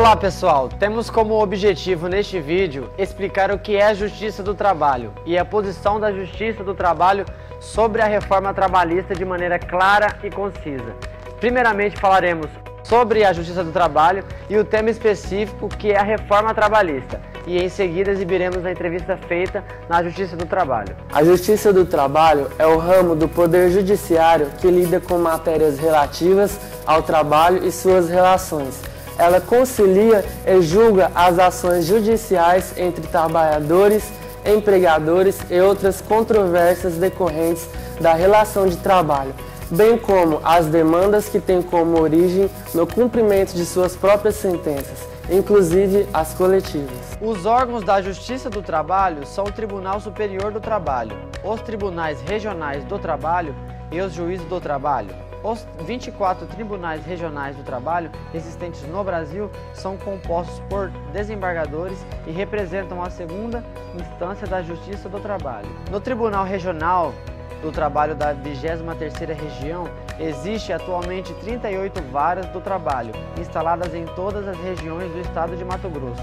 Olá pessoal, temos como objetivo neste vídeo explicar o que é a Justiça do Trabalho e a posição da Justiça do Trabalho sobre a reforma trabalhista de maneira clara e concisa. Primeiramente falaremos sobre a Justiça do Trabalho e o tema específico que é a reforma trabalhista, e em seguida exibiremos a entrevista feita na Justiça do Trabalho. A Justiça do Trabalho é o ramo do Poder Judiciário que lida com matérias relativas ao trabalho e suas relações. Ela concilia e julga as ações judiciais entre trabalhadores, empregadores e outras controvérsias decorrentes da relação de trabalho, bem como as demandas que têm como origem no cumprimento de suas próprias sentenças, inclusive as coletivas. Os órgãos da Justiça do Trabalho são o Tribunal Superior do Trabalho, os Tribunais Regionais do Trabalho e os Juízes do Trabalho. Os 24 tribunais regionais do trabalho existentes no Brasil são compostos por desembargadores e representam a segunda instância da Justiça do Trabalho. No Tribunal Regional do Trabalho da 23ª Região, existe atualmente 38 varas do trabalho, instaladas em todas as regiões do estado de Mato Grosso,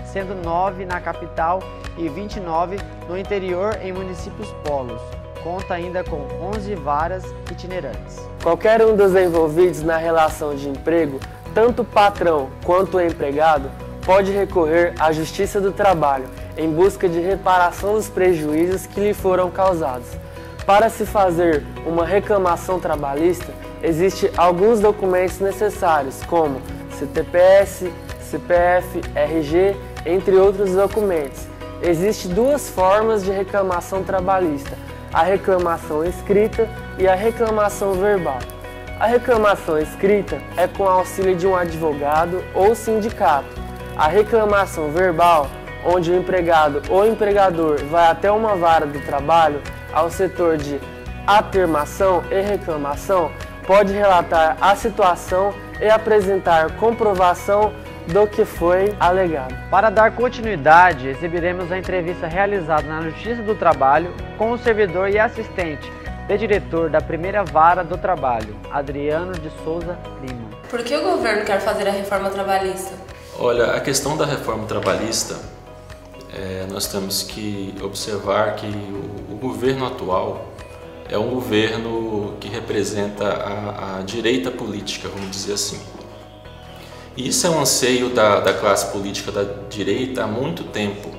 sendo 9 na capital e 29 no interior em municípios polos. Conta ainda com 11 varas itinerantes. Qualquer um dos envolvidos na relação de emprego, tanto o patrão quanto o empregado, pode recorrer à Justiça do Trabalho em busca de reparação dos prejuízos que lhe foram causados. Para se fazer uma reclamação trabalhista, existem alguns documentos necessários, como CTPS, CPF, RG, entre outros documentos. Existem duas formas de reclamação trabalhista: a reclamação escrita e a reclamação verbal. A reclamação escrita é com auxílio de um advogado ou sindicato. A reclamação verbal, onde o empregado ou empregador vai até uma vara do trabalho, ao setor de atermação e reclamação, pode relatar a situação e apresentar comprovação do que foi alegado. Para dar continuidade, exibiremos a entrevista realizada na Justiça do Trabalho com o servidor e assistente de diretor da primeira vara do trabalho, Adriano de Souza Lima. Por que o governo quer fazer a reforma trabalhista? Olha, a questão da reforma trabalhista, nós temos que observar que o governo atual é um governo que representa a direita política, vamos dizer assim. E isso é um anseio da classe política da direita há muito tempo,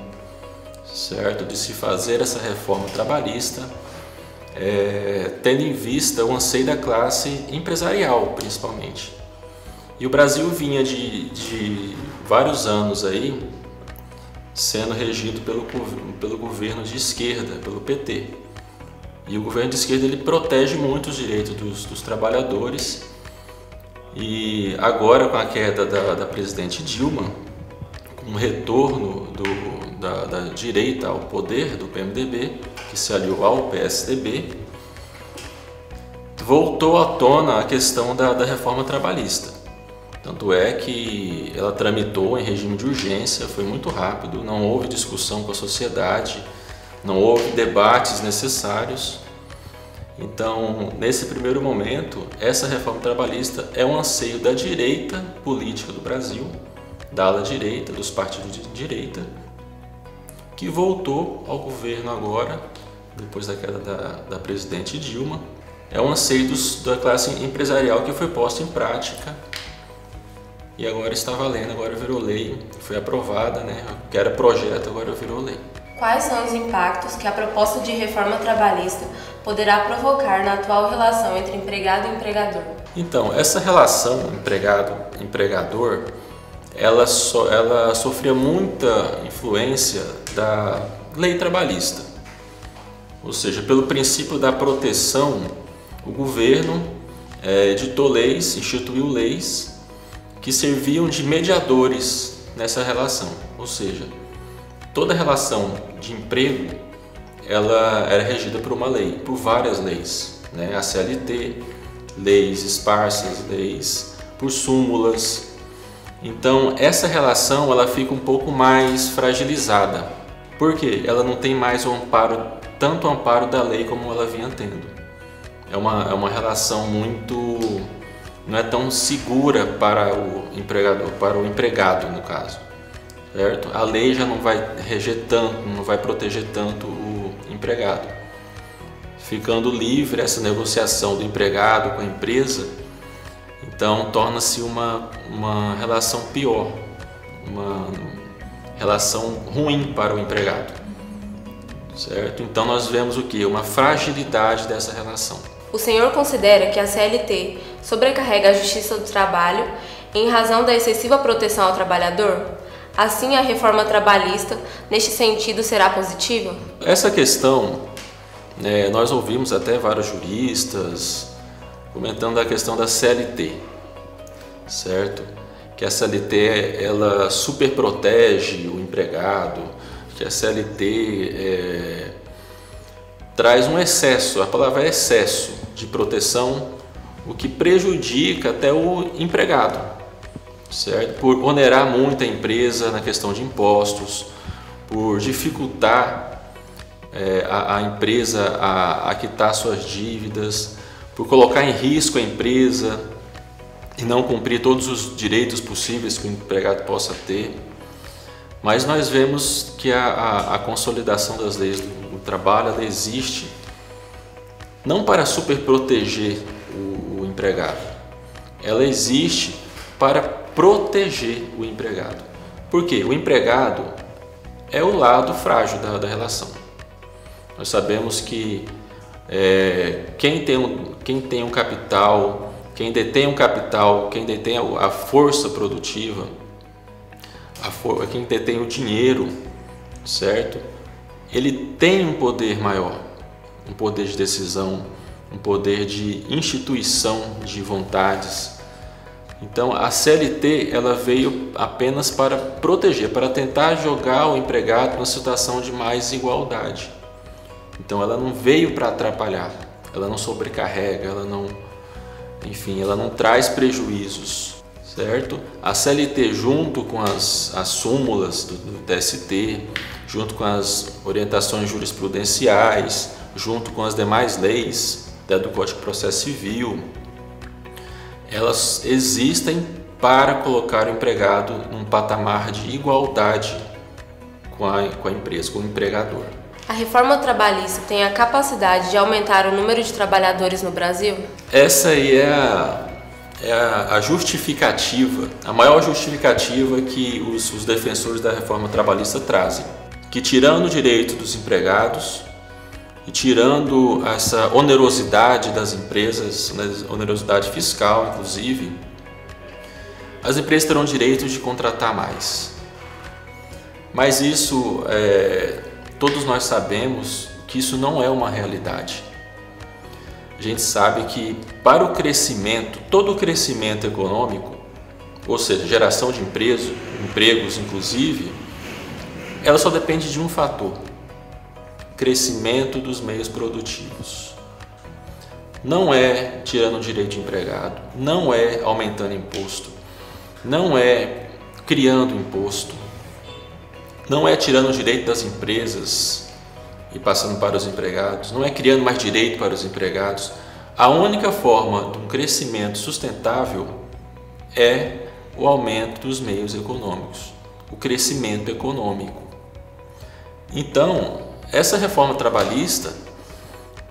certo? De se fazer essa reforma trabalhista, tendo em vista o anseio da classe empresarial, principalmente. E o Brasil vinha de vários anos aí sendo regido pelo governo de esquerda, pelo PT. E o governo de esquerda ele protege muito os direitos dos trabalhadores. E agora, com a queda da presidente Dilma, com o retorno da direita ao poder, do PMDB, que se aliou ao PSDB, voltou à tona a questão da reforma trabalhista. Tanto é que ela tramitou em regime de urgência, foi muito rápido, não houve discussão com a sociedade, não houve debates necessários. Então, nesse primeiro momento, essa reforma trabalhista é um anseio da direita política do Brasil, da ala direita, dos partidos de direita, que voltou ao governo agora, depois da queda da presidente Dilma. É um anseio da classe empresarial que foi posto em prática e agora está valendo, agora virou lei, foi aprovada, né? Que era projeto, agora virou lei. Quais são os impactos que a proposta de reforma trabalhista poderá provocar na atual relação entre empregado e empregador? Então, essa relação empregado-empregador, ela sofria muita influência da lei trabalhista. Ou seja, pelo princípio da proteção, o governo editou leis, instituiu leis que serviam de mediadores nessa relação. Ou seja, toda relação de emprego ela era regida por uma lei, por várias leis, né? A CLT, leis esparsas, leis por súmulas. Então essa relação ela fica um pouco mais fragilizada, porque ela não tem mais o amparo, tanto o amparo da lei como ela vinha tendo. É uma relação muito não é tão segura para o empregador, para o empregado no caso, certo? A lei já não vai reger tanto, não vai proteger tanto o empregado. Ficando livre essa negociação do empregado com a empresa, então torna-se uma relação pior, uma relação ruim para o empregado, certo? Então nós vemos o que? Uma fragilidade dessa relação. O senhor considera que a CLT sobrecarrega a Justiça do Trabalho em razão da excessiva proteção ao trabalhador? Assim, a reforma trabalhista, neste sentido, será positiva? Essa questão, nós ouvimos até vários juristas comentando a questão da CLT, certo? Que a CLT ela superprotege o empregado, que a CLT traz um excesso, a palavra é excesso de proteção, o que prejudica até o empregado, certo? Por onerar muito a empresa na questão de impostos, por dificultar a empresa a quitar suas dívidas, por colocar em risco a empresa e não cumprir todos os direitos possíveis que o empregado possa ter. Mas nós vemos que a consolidação das leis do trabalho ela existe não para superproteger o empregado, ela existe para proteger o empregado. Por quê? O empregado é o lado frágil da relação. Nós sabemos que quem tem um capital, quem detém um capital, quem detém a força produtiva, quem detém o dinheiro, certo? Ele tem um poder maior, um poder de decisão, um poder de instituição de vontades. Então a CLT ela veio apenas para proteger, para tentar jogar o empregado numa situação de mais igualdade. Então ela não veio para atrapalhar, ela não sobrecarrega, ela não traz prejuízos, certo? A CLT junto com as súmulas do TST, junto com as orientações jurisprudenciais, junto com as demais leis do Código de Processo Civil, elas existem para colocar o empregado num patamar de igualdade com a empresa, com o empregador. A reforma trabalhista tem a capacidade de aumentar o número de trabalhadores no Brasil? Essa aí é a justificativa, a maior justificativa que os defensores da reforma trabalhista trazem. Que tirando o direito dos empregados e tirando essa onerosidade das empresas, onerosidade fiscal inclusive, as empresas terão direito de contratar mais. Mas isso, todos nós sabemos que isso não é uma realidade. A gente sabe que para o crescimento, todo o crescimento econômico, ou seja, geração de empregos inclusive, ela só depende de um fator: crescimento dos meios produtivos. Não é tirando o direito de empregado, não é aumentando imposto, não é criando imposto, não é tirando o direito das empresas e passando para os empregados, não é criando mais direito para os empregados. A única forma de um crescimento sustentável é o aumento dos meios econômicos, o crescimento econômico. Então, essa reforma trabalhista,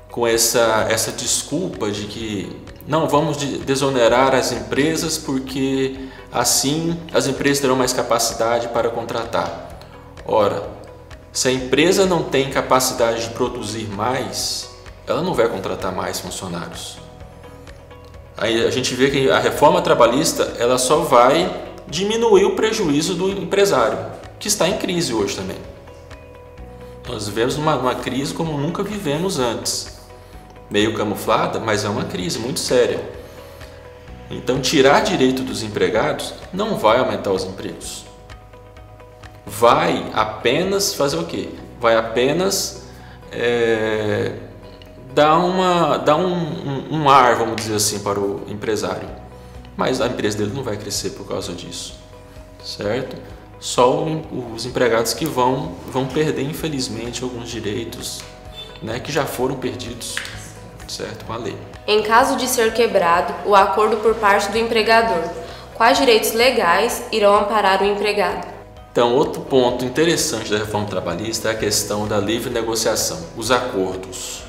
com essa desculpa de que não vamos desonerar as empresas porque assim as empresas terão mais capacidade para contratar. Ora, se a empresa não tem capacidade de produzir mais, ela não vai contratar mais funcionários. Aí a gente vê que a reforma trabalhista ela só vai diminuir o prejuízo do empresário, que está em crise hoje também. Nós vivemos uma crise como nunca vivemos antes. Meio camuflada, mas é uma crise muito séria. Então, tirar direito dos empregados não vai aumentar os empregos. Vai apenas fazer o quê? Vai apenas dar um ar, vamos dizer assim, para o empresário. Mas a empresa dele não vai crescer por causa disso, certo? Só os empregados que vão perder, infelizmente, alguns direitos, né, que já foram perdidos. certo? Com a lei. Em caso de ser quebrado o acordo por parte do empregador, quais direitos legais irão amparar o empregado? Então, outro ponto interessante da reforma trabalhista é a questão da livre negociação, os acordos,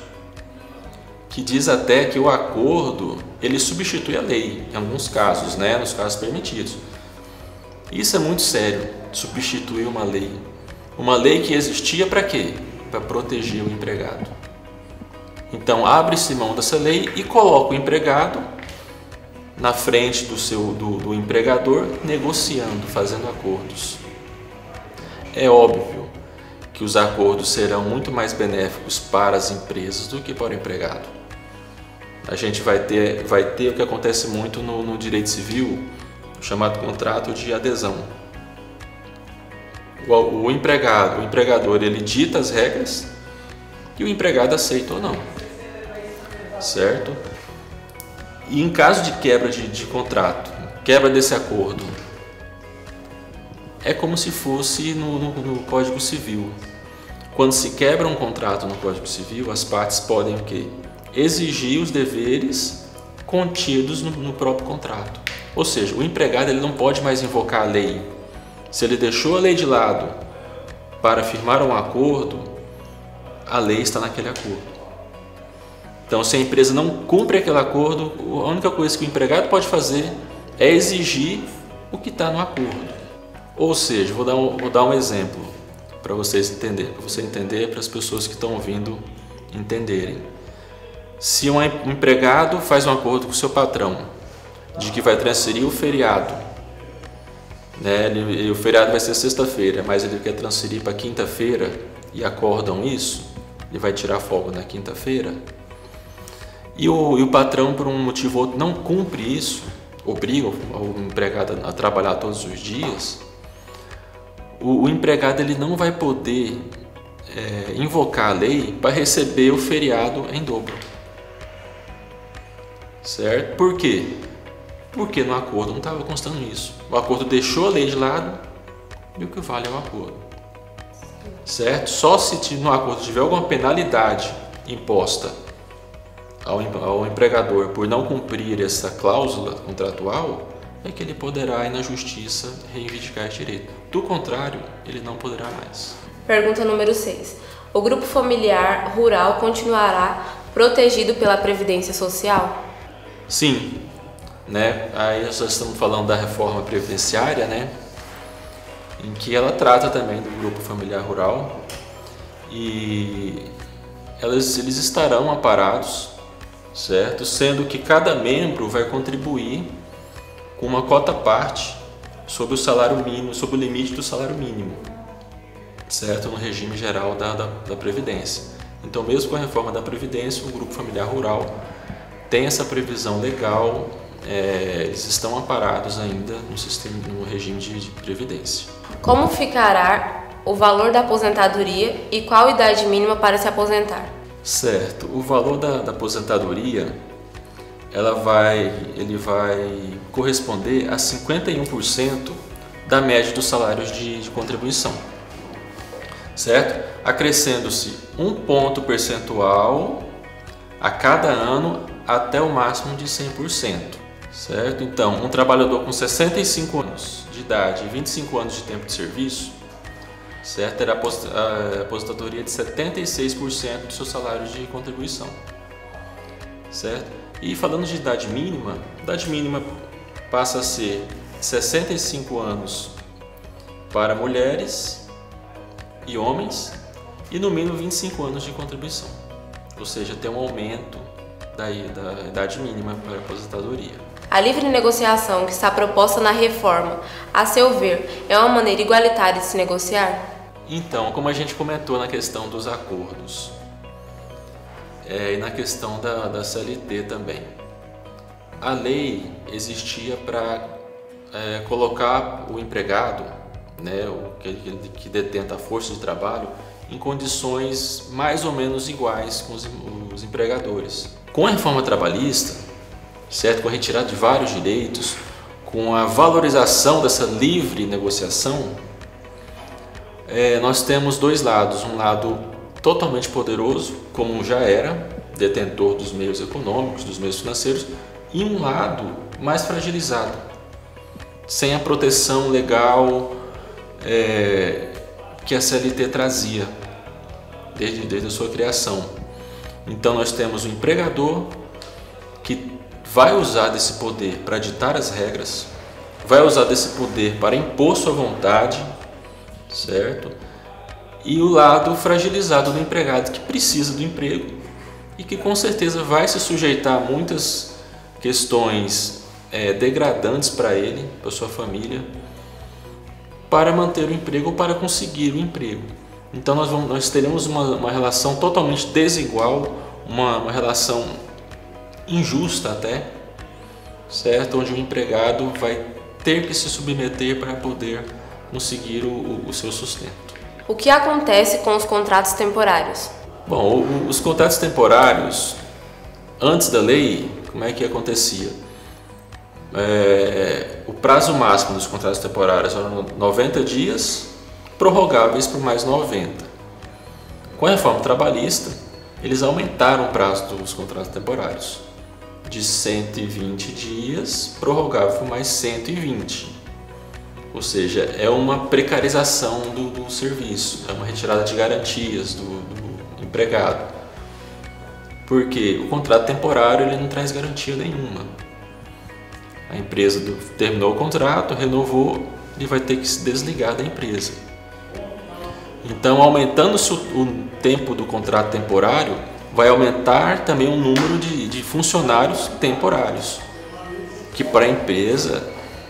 que diz até que o acordo ele substitui a lei, em alguns casos, né, nos casos permitidos. Isso é muito sério, substituir uma lei que existia para quê? Para proteger o empregado. Então, abre-se mão dessa lei e coloca o empregado na frente do empregador, negociando, fazendo acordos. É óbvio que os acordos serão muito mais benéficos para as empresas do que para o empregado. A gente vai ter o que acontece muito no direito civil, chamado contrato de adesão. O empregador, ele dita as regras e o empregado aceita ou não, certo? E em caso de quebra de contrato, quebra desse acordo, é como se fosse no Código Civil. Quando se quebra um contrato no Código Civil, as partes podem o quê? Exigir os deveres contidos no próprio contrato. Ou seja, o empregado ele não pode mais invocar a lei. Se ele deixou a lei de lado para firmar um acordo, a lei está naquele acordo. Então, se a empresa não cumpre aquele acordo, a única coisa que o empregado pode fazer é exigir o que está no acordo. Ou seja, vou dar um exemplo para vocês entenderem, para você entender, para as pessoas que estão ouvindo entenderem. Se um empregado faz um acordo com o seu patrão de que vai transferir o feriado, né? O feriado vai ser sexta-feira, mas ele quer transferir para quinta-feira e acordam isso, ele vai tirar folga na quinta-feira, e o patrão, por um motivo ou outro, não cumpre isso, obriga o empregado a trabalhar todos os dias, o empregado ele não vai poder invocar a lei para receber o feriado em dobro. Certo? Por quê? Porque no acordo não estava constando isso. O acordo deixou a lei de lado e o que vale é o acordo. Certo? Só se no acordo tiver alguma penalidade imposta ao empregador por não cumprir essa cláusula contratual, é que ele poderá ir na justiça reivindicar esse direito. Do contrário, ele não poderá mais. Pergunta número 6. O grupo familiar rural continuará protegido pela Previdência Social? Sim, né? Aí nós estamos falando da reforma previdenciária, né? Em que ela trata também do grupo familiar rural e eles estarão amparados, certo? Sendo que cada membro vai contribuir com uma cota parte sobre o salário mínimo, sobre o limite do salário mínimo, certo? No regime geral da Previdência. Então, mesmo com a reforma da Previdência, o grupo familiar rural tem essa previsão legal, eles estão amparados ainda no regime de Previdência. Como ficará o valor da aposentadoria e qual a idade mínima para se aposentar? Certo, o valor da aposentadoria ele vai corresponder a 51% da média dos salários de contribuição, certo? Acrescendo-se um ponto percentual a cada ano até o máximo de 100%, certo? Então, um trabalhador com 65 anos de idade e 25 anos de tempo de serviço, certo? Terá a aposentadoria de 76% do seu salário de contribuição, certo? E falando de idade mínima passa a ser 65 anos para mulheres e homens e no mínimo 25 anos de contribuição. Ou seja, tem um aumento da idade mínima para a aposentadoria. A livre negociação que está proposta na reforma, a seu ver, é uma maneira igualitária de se negociar? Então, como a gente comentou na questão dos acordos, e na questão da CLT também, a lei existia para colocar o empregado, né, que detenta a força de trabalho, em condições mais ou menos iguais com os empregadores. Com a reforma trabalhista, certo? Com a retirada de vários direitos, com a valorização dessa livre negociação, nós temos dois lados. Um lado totalmente poderoso, como já era, detentor dos meios econômicos, dos meios financeiros, e um lado mais fragilizado, sem a proteção legal que a CLT trazia desde a sua criação. Então nós temos o empregador que vai usar desse poder para ditar as regras, vai usar desse poder para impor sua vontade, certo? E o lado fragilizado do empregado que precisa do emprego e que com certeza vai se sujeitar a muitas questões degradantes para ele, para sua família, para manter o emprego ou para conseguir o emprego. Então nós teremos uma relação totalmente desigual, uma relação injusta até, certo? Onde o empregado vai ter que se submeter para poder conseguir o seu sustento. O que acontece com os contratos temporários? Bom, os contratos temporários, antes da lei, como é que acontecia? O prazo máximo dos contratos temporários eram 90 dias, prorrogáveis por mais 90. Com a reforma trabalhista, eles aumentaram o prazo dos contratos temporários de 120 dias, prorrogável por mais 120. Ou seja, é uma precarização do serviço, é uma retirada de garantias do empregado. Porque o contrato temporário ele não traz garantia nenhuma. A empresa terminou o contrato, renovou, ele vai ter que se desligar da empresa. Então, aumentando o tempo do contrato temporário, vai aumentar também o número de funcionários temporários, que para a empresa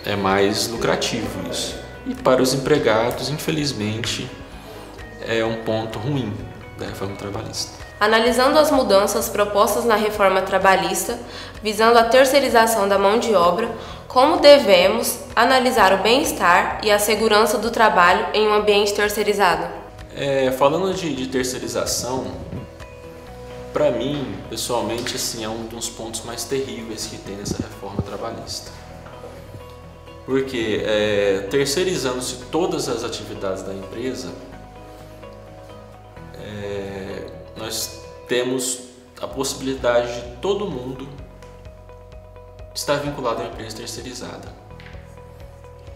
é mais lucrativo isso. E para os empregados, infelizmente, é um ponto ruim da reforma trabalhista. Analisando as mudanças propostas na reforma trabalhista, visando a terceirização da mão de obra, como devemos analisar o bem-estar e a segurança do trabalho em um ambiente terceirizado? Falando de terceirização, para mim, pessoalmente, assim, é um dos pontos mais terríveis que tem nessa reforma trabalhista. Porque terceirizando-se todas as atividades da empresa, nós temos a possibilidade de todo mundo estar vinculado a uma empresa terceirizada.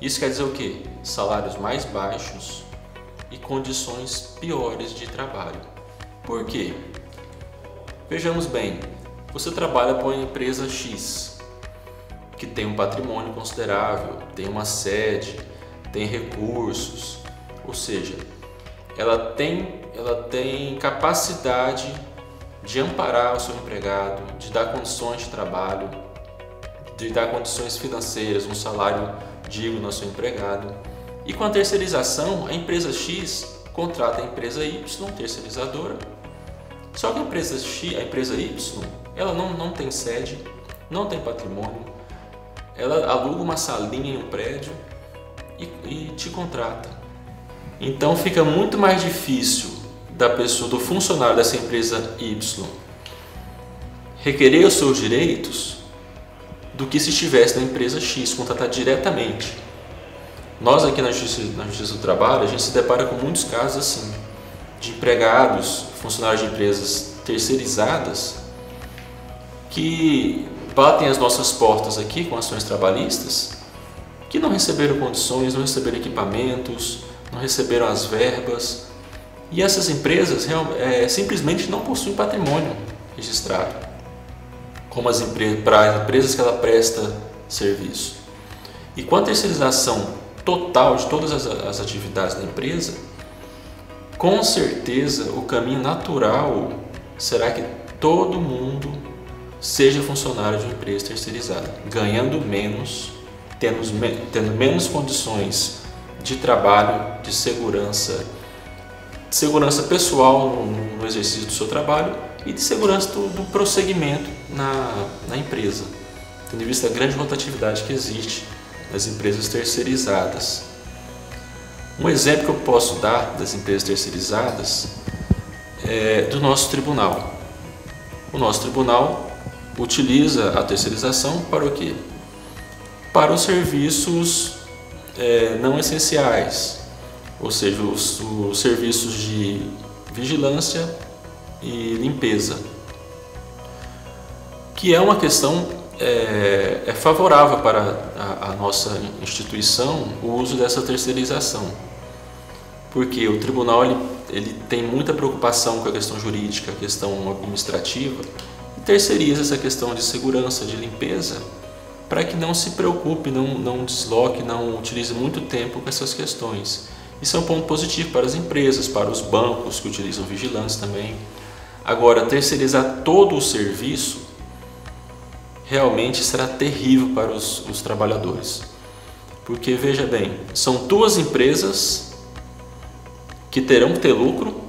Isso quer dizer o quê? Salários mais baixos e condições piores de trabalho. Por quê? Vejamos bem, você trabalha para uma empresa X, que tem um patrimônio considerável, tem uma sede, tem recursos, ou seja, ela tem capacidade de amparar o seu empregado, de dar condições de trabalho, de dar condições financeiras, um salário digno ao seu empregado. E com a terceirização, a empresa X contrata a empresa Y, terceirizadora. Só que a empresa X, a empresa Y, ela não tem sede, não tem patrimônio, ela aluga uma salinha em um prédio e te contrata. Então fica muito mais difícil do funcionário dessa empresa Y requerer os seus direitos do que se estivesse na empresa X, contratar diretamente. Nós aqui na Justiça do Trabalho, a gente se depara com muitos casos assim, de empregados, funcionários de empresas terceirizadas que batem as nossas portas aqui com ações trabalhistas, que não receberam condições, não receberam equipamentos, não receberam as verbas, e essas empresas simplesmente não possuem patrimônio registrado, como para as empresas que ela presta serviço. E com a terceirização total de todas as atividades da empresa, com certeza o caminho natural será que todo mundo seja funcionário de uma empresa terceirizada, ganhando menos, tendo menos condições de trabalho, de segurança pessoal no exercício do seu trabalho e de segurança do prosseguimento na empresa, tendo em vista a grande rotatividade que existe nas empresas terceirizadas. Um exemplo que eu posso dar das empresas terceirizadas é do nosso tribunal. O nosso tribunal utiliza a terceirização para o quê? Para os serviços não essenciais, ou seja, os serviços de vigilância e limpeza. que é uma questão favorável para a nossa instituição o uso dessa terceirização. Porque o tribunal ele tem muita preocupação com a questão jurídica, a questão administrativa, e terceiriza essa questão de segurança, de limpeza, para que não se preocupe, não desloque, não utilize muito tempo com essas questões. Isso é um ponto positivo para as empresas, para os bancos que utilizam vigilantes também. Agora, terceirizar todo o serviço realmente será terrível para os trabalhadores. Porque, veja bem, são duas empresas que terão que ter lucro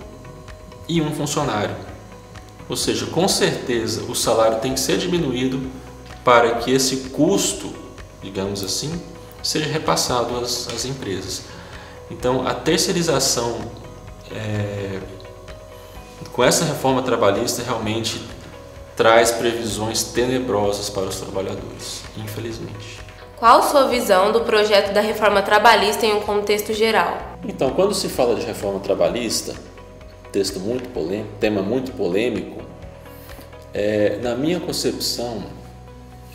e um funcionário. Ou seja, com certeza o salário tem que ser diminuído para que esse custo, digamos assim, seja repassado às empresas. Então, a terceirização com essa reforma trabalhista realmente traz previsões tenebrosas para os trabalhadores, infelizmente. Qual sua visão do projeto da reforma trabalhista em um contexto geral? Então, quando se fala de reforma trabalhista, tema muito polêmico, na minha concepção,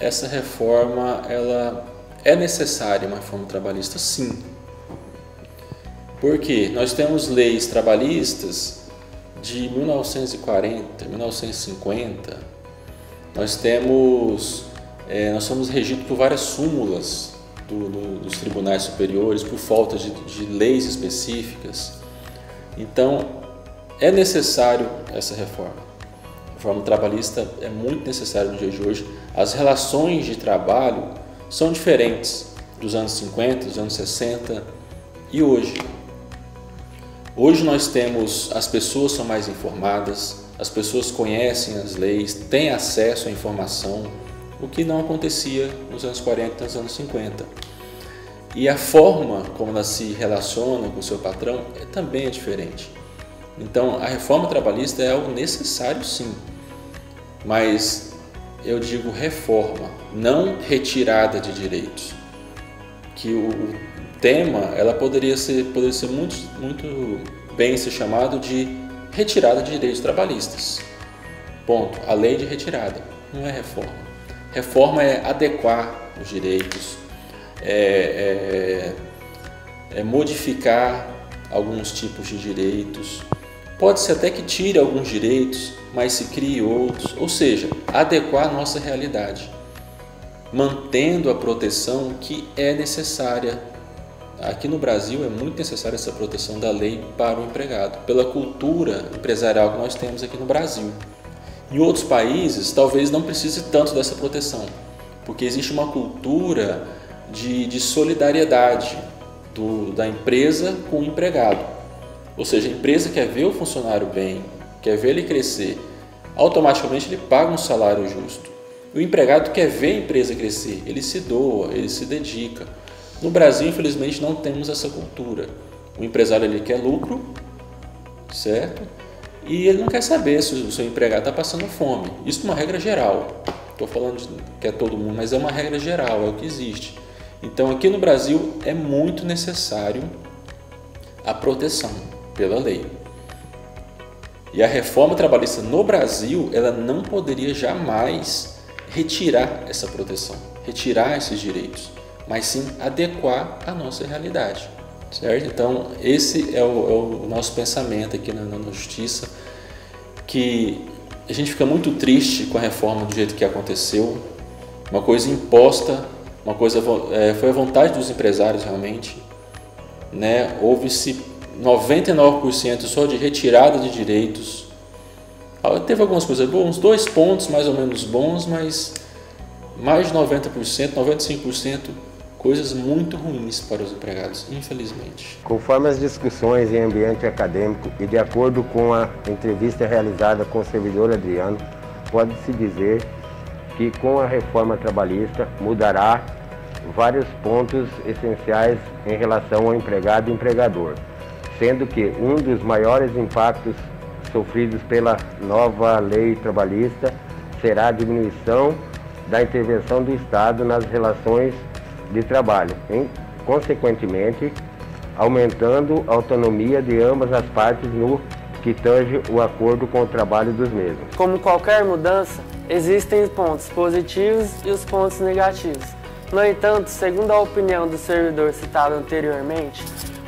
essa reforma ela é necessária, uma reforma trabalhista, sim. Porque nós temos leis trabalhistas de 1940, 1950, nós somos regidos por várias súmulas dos tribunais superiores por falta de leis específicas. Então, é necessário essa reforma. A reforma trabalhista é muito necessária no dia de hoje. As relações de trabalho são diferentes dos anos 50, dos anos 60 e hoje. Hoje nós temos, as pessoas são mais informadas, as pessoas conhecem as leis, têm acesso à informação, o que não acontecia nos anos 40 e nos anos 50. E a forma como ela se relaciona com o seu patrão também é diferente. Então, a reforma trabalhista é algo necessário, sim, mas eu digo reforma, não retirada de direitos. Que o tema ela poderia ser muito bem ser chamado de retirada de direitos trabalhistas. Ponto. A lei de retirada não é reforma. Reforma é adequar os direitos, modificar alguns tipos de direitos. Pode-se até que tire alguns direitos, mas se crie outros, ou seja, adequar a nossa realidade, mantendo a proteção que é necessária. Aqui no Brasil é muito necessária essa proteção da lei para o empregado, pela cultura empresarial que nós temos aqui no Brasil. Em outros países, talvez não precise tanto dessa proteção, porque existe uma cultura de solidariedade da empresa com o empregado. Ou seja, a empresa quer ver o funcionário bem, quer ver ele crescer, automaticamente ele paga um salário justo. O empregado quer ver a empresa crescer, ele se doa, ele se dedica. No Brasil, infelizmente, não temos essa cultura. O empresário ele quer lucro, certo? E ele não quer saber se o seu empregado está passando fome. Isso é uma regra geral. Estou falando que é todo mundo, mas é uma regra geral, é o que existe. Então, aqui no Brasil, é muito necessário a proteção pela lei. E a reforma trabalhista no Brasil, ela não poderia jamais retirar essa proteção, retirar esses direitos, mas sim adequar à nossa realidade, certo? Então, esse é o nosso pensamento aqui na Justiça, que a gente fica muito triste com a reforma do jeito que aconteceu, uma coisa imposta, foi a vontade dos empresários realmente, né? Houve-se 99% só de retirada de direitos. Teve algumas coisas boas, uns 2 pontos mais ou menos bons, mas mais de 90%, 95% coisas muito ruins para os empregados, infelizmente. Conforme as discussões em ambiente acadêmico e de acordo com a entrevista realizada com o servidor Adriano, pode-se dizer que com a reforma trabalhista mudará vários pontos essenciais em relação ao empregado e empregador, sendo que um dos maiores impactos sofridos pela nova lei trabalhista será a diminuição da intervenção do Estado nas relações de trabalho, consequentemente aumentando a autonomia de ambas as partes no que tange o acordo com o trabalho dos mesmos. Como qualquer mudança, existem pontos positivos e os pontos negativos. No entanto, segundo a opinião do servidor citado anteriormente,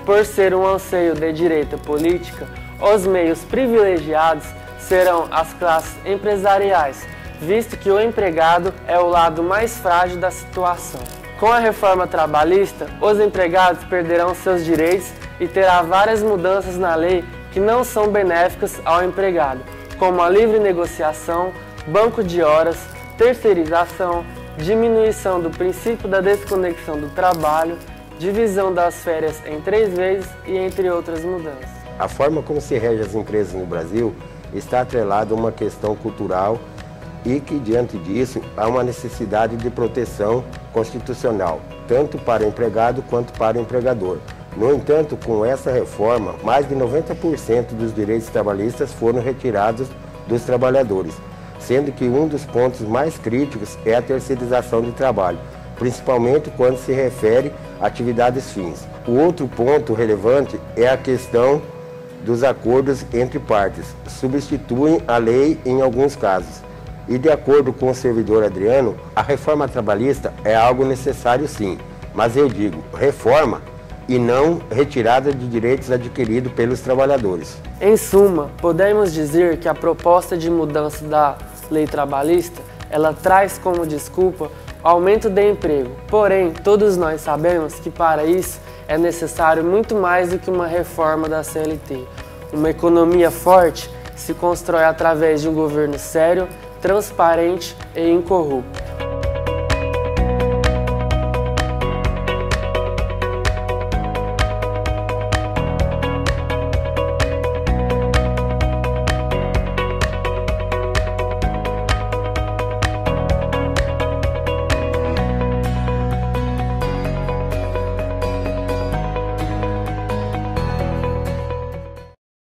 por ser um anseio de direita política, os meios privilegiados serão as classes empresariais, visto que o empregado é o lado mais frágil da situação. Com a reforma trabalhista, os empregados perderão seus direitos e terá várias mudanças na lei que não são benéficas ao empregado, como a livre negociação, banco de horas, terceirização, diminuição do princípio da desconexão do trabalho, divisão das férias em 3 vezes e entre outras mudanças. A forma como se rege as empresas no Brasil está atrelada a uma questão cultural e que, diante disso, há uma necessidade de proteção constitucional, tanto para o empregado quanto para o empregador. No entanto, com essa reforma, mais de 90% dos direitos trabalhistas foram retirados dos trabalhadores, sendo que um dos pontos mais críticos é a terceirização de trabalho, principalmente quando se refere a atividades fins. O outro ponto relevante é a questão dos acordos entre partes, substituem a lei em alguns casos. E de acordo com o servidor Adriano, a reforma trabalhista é algo necessário sim, mas eu digo reforma e não retirada de direitos adquiridos pelos trabalhadores. Em suma, podemos dizer que a proposta de mudança da lei trabalhista, ela traz como desculpa o aumento de emprego. Porém, todos nós sabemos que para isso é necessário muito mais do que uma reforma da CLT. Uma economia forte se constrói através de um governo sério, transparente e incorrupto.